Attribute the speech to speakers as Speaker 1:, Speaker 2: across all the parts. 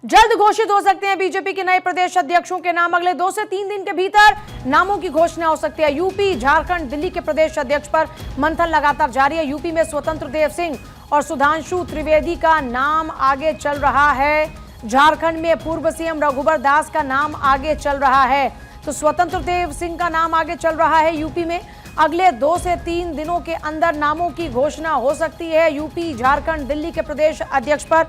Speaker 1: जल्द घोषित हो सकते हैं बीजेपी के नए प्रदेश अध्यक्षों के नाम। अगले 2 से 3 दिन के भीतर नामों की घोषणा हो सकती है। यूपी, झारखंड, दिल्ली के प्रदेश अध्यक्ष पर मंथन लगातार जारी है। यूपी में स्वतंत्र देव सिंह और सुधांशु त्रिवेदी का नाम आगे चल रहा है। झारखंड में पूर्व सीएम रघुबर दास का नाम आगे चल रहा है। तो स्वतंत्र देव सिंह का नाम आगे चल रहा है। यूपी में अगले 2 से 3 दिनों के अंदर नामों की घोषणा हो सकती है। यूपी, झारखंड, दिल्ली के प्रदेश अध्यक्ष पर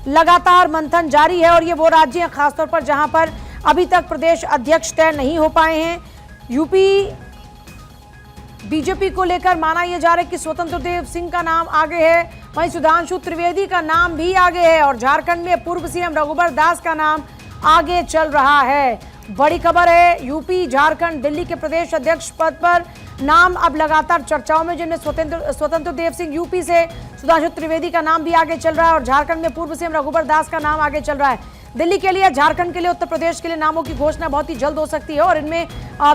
Speaker 1: लगातार मंथन जारी है और ये वो राज्य हैं खासतौर पर जहां पर अभी तक प्रदेश अध्यक्ष तय नहीं हो पाए हैं। यूपी बीजेपी को लेकर माना यह जा रहा है कि स्वतंत्र देव सिंह का नाम आगे है, वहीं सुधांशु त्रिवेदी का नाम भी आगे है और झारखंड में पूर्व सीएम रघुबर दास का नाम आगे चल रहा है। बड़ी खबर है, यूपी, झारखंड, दिल्ली के प्रदेश अध्यक्ष पद पर नाम अब लगातार चर्चाओं में, जिनमें स्वतंत्र देव सिंह यूपी से, सुधांशु त्रिवेदी का नाम भी आगे चल रहा है और झारखंड में पूर्व सीएम रघुबर दास का नाम आगे चल रहा है। दिल्ली के लिए, झारखंड के लिए, उत्तर प्रदेश के लिए नामों की घोषणा बहुत ही जल्द हो सकती है और इनमें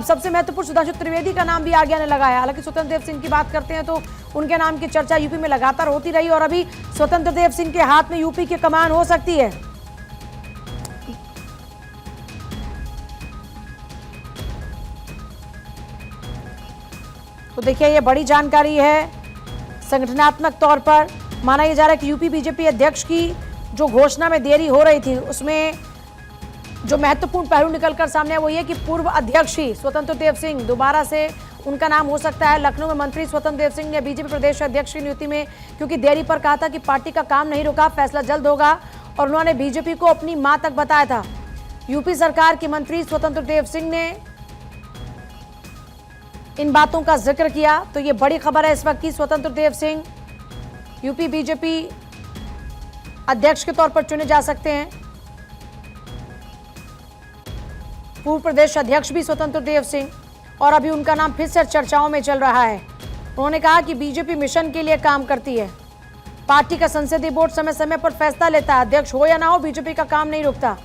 Speaker 1: सबसे महत्वपूर्ण सुधांशु त्रिवेदी का नाम भी आगे आने लगा है। हालांकि स्वतंत्र देव सिंह की बात करते हैं तो उनके नाम की चर्चा यूपी में लगातार होती रही और अभी स्वतंत्र देव सिंह के हाथ में यूपी की कमान हो सकती है। तो देखिए, ये बड़ी जानकारी है। संगठनात्मक तौर पर माना यह जा रहा है कि यूपी बीजेपी अध्यक्ष की जो घोषणा में देरी हो रही थी, उसमें जो महत्वपूर्ण पहलू निकलकर सामने है वो ये कि पूर्व अध्यक्ष ही स्वतंत्र देव सिंह दोबारा से उनका नाम हो सकता है। लखनऊ में मंत्री स्वतंत्र देव सिंह ने बीजेपी प्रदेश अध्यक्ष की नियुक्ति में क्योंकि देरी पर कहा था कि पार्टी का काम नहीं रुका, फैसला जल्द होगा और उन्होंने बीजेपी को अपनी मां तक बताया था। यूपी सरकार के मंत्री स्वतंत्र देव सिंह ने इन बातों का जिक्र किया। तो ये बड़ी खबर है इस वक्त की स्वतंत्र देव सिंह यूपी बीजेपी अध्यक्ष के तौर पर चुने जा सकते हैं। पूर्व प्रदेश अध्यक्ष भी स्वतंत्र देव सिंह और अभी उनका नाम फिर से चर्चाओं में चल रहा है। उन्होंने कहा कि बीजेपी मिशन के लिए काम करती है, पार्टी का संसदीय बोर्ड समय समय पर फैसला लेता है, अध्यक्ष हो या ना हो बीजेपी का काम नहीं रुकता।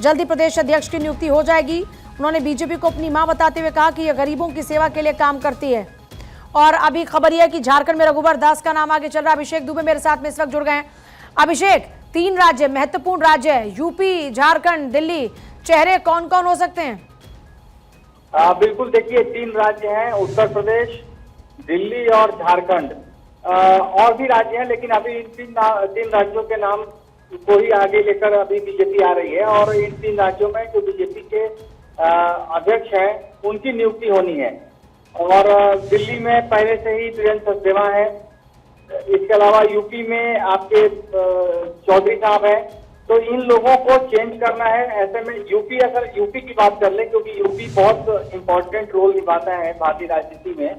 Speaker 1: जल्दी प्रदेश अध्यक्ष की नियुक्ति हो जाएगी। उन्होंने बीजेपी को अपनी मां बताते हुए कहा कि यह गरीबों की सेवा के लिए काम करती है। और अभी खबर यह है कि झारखंड में रघुबर दास का नाम आगे चल रहा है। अभिषेक दुबे मेरे साथ में इस वक्त जुड़ गए हैं। अभिषेक, 3 राज्य महत्वपूर्ण राज्य है, यूपी, झारखंड, दिल्ली, चेहरे कौन कौन हो सकते हैं?
Speaker 2: बिल्कुल, देखिए 3 राज्य हैं, उत्तर प्रदेश, दिल्ली और झारखंड। और भी राज्य हैं लेकिन अभी इन 3 राज्यों के नाम को ही आगे लेकर अभी बीजेपी आ रही है और इन 3 राज्यों में जो बीजेपी के अध्यक्ष हैं उनकी नियुक्ति होनी है। और दिल्ली में पहले से ही वीरेंद्र सचदेवा है। इसके अलावा यूपी में आपके चौधरी साहब हैं। तो इन लोगों को चेंज करना है। ऐसे में यूपी, अगर यूपी की बात कर ले, क्योंकि यूपी बहुत इंपॉर्टेंट रोल निभाता है भारतीय राजनीति में,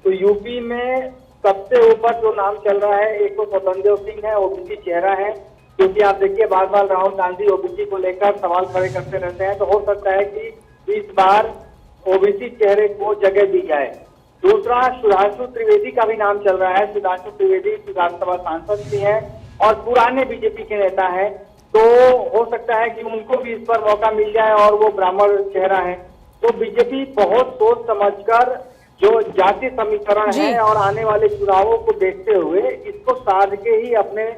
Speaker 2: तो यूपी में सबसे ऊपर जो नाम चल रहा है एक तो स्वतंत्र देव सिंह है, ओबीसी चेहरा है। क्योंकि आप देखिए बार बार राहुल गांधी ओबीसी को लेकर सवाल खड़े करते रहते हैं, तो हो सकता है कि इस बार ओबीसी चेहरे को जगह दी जाए। दूसरा, सुधांशु त्रिवेदी का भी नाम चल रहा है। सुधांशु त्रिवेदी राज्यसभा सांसद भी हैं और पुराने बीजेपी के नेता हैं, तो हो सकता है कि उनको भी इस पर मौका मिल जाए और वो ब्राह्मण चेहरा है। तो बीजेपी बहुत सोच समझकर जो जाति समीकरण है और आने वाले चुनावों को देखते हुए इसको साध के ही अपने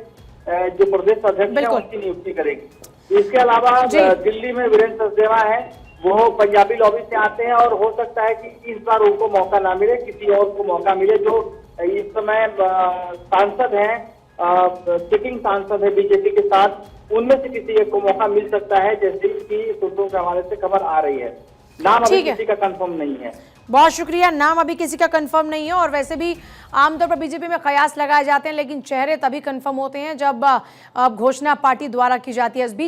Speaker 2: जो प्रदेश अध्यक्ष है उनकी नियुक्ति करेगी। इसके अलावा दिल्ली में वीरेंद्र सचदेवा है, वो पंजाबी लॉबी से आते हैं और हो सकता है कि इस बार उनको मौका ना मिले, किसी और को मौका मिले जो इस समय सांसद हैं, सिटिंग सांसद है बीजेपी के साथ, उनमें से किसी एक को मौका मिल सकता है, जैसे कि सूत्रों के हवाले से खबर आ रही है। नाम अभी किसी का कंफर्म नहीं है।
Speaker 1: बहुत शुक्रिया। नाम अभी किसी का कंफर्म नहीं है और वैसे भी आमतौर पर बीजेपी में कयास लगाए जाते हैं, लेकिन चेहरे तभी कंफर्म होते हैं जब घोषणा पार्टी द्वारा की जाती है। इस बीच